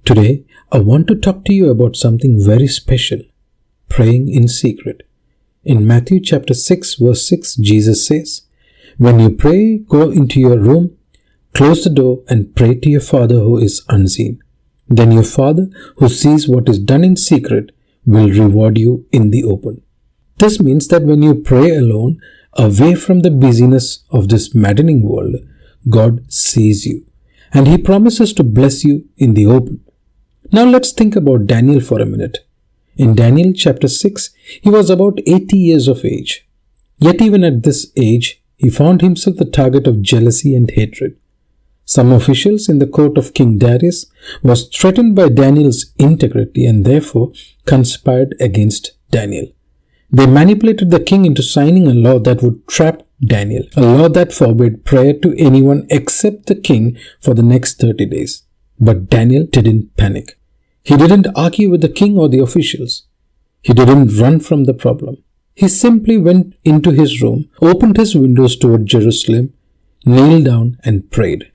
Today, I want to talk to you about something very special, praying in secret. In Matthew chapter 6 verse 6, Jesus says, "When you pray, go into your room, close the door and pray to your Father who is unseen. Then your Father who sees what is done in secret will reward you in the open." This means that when you pray alone, away from the busyness of this maddening world, God sees you, and He promises to bless you in the open. Now let's think about Daniel for a minute. In Daniel chapter 6, he was about 80 years of age. Yet even at this age, he found himself the target of jealousy and hatred. Some officials in the court of King Darius was threatened by Daniel's integrity and therefore conspired against Daniel. They manipulated the king into signing a law that would trap Daniel, a law that forbade prayer to anyone except the king for the next 30 days. But Daniel didn't panic. He didn't argue with the king or the officials. He didn't run from the problem. He simply went into his room, opened his windows toward Jerusalem, kneeled down and prayed,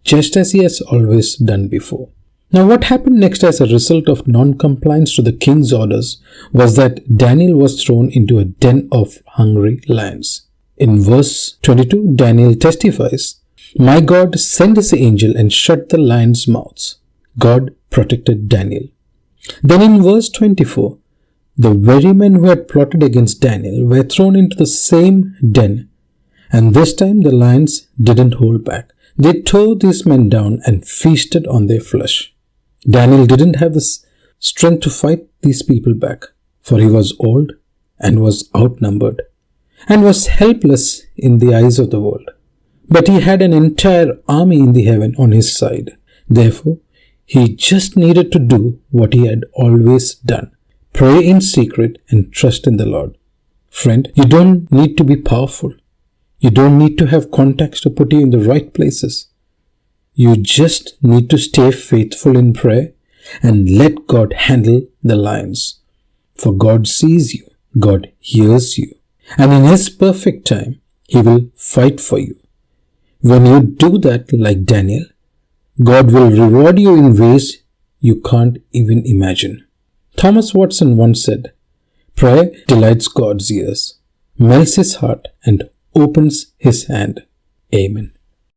just as he has always done before. Now what happened next as a result of non-compliance to the king's orders was that Daniel was thrown into a den of hungry lions. In verse 22, Daniel testifies, "My God sent his angel and shut the lions' mouths." God protected Daniel. Then in verse 24, the very men who had plotted against Daniel were thrown into the same den, and this time the lions didn't hold back. They tore these men down and feasted on their flesh. Daniel didn't have the strength to fight these people back, for he was old and was outnumbered and was helpless in the eyes of the world. But he had an entire army in the heaven on his side. Therefore, he just needed to do what he had always done. Pray in secret and trust in the Lord. Friend, you don't need to be powerful. You don't need to have contacts to put you in the right places. You just need to stay faithful in prayer and let God handle the lions. For God sees you, God hears you, and in His perfect time, He will fight for you. When you do that like Daniel, God will reward you in ways you can't even imagine. Thomas Watson once said, "Prayer delights God's ears, melts His heart, and opens His hand." Amen.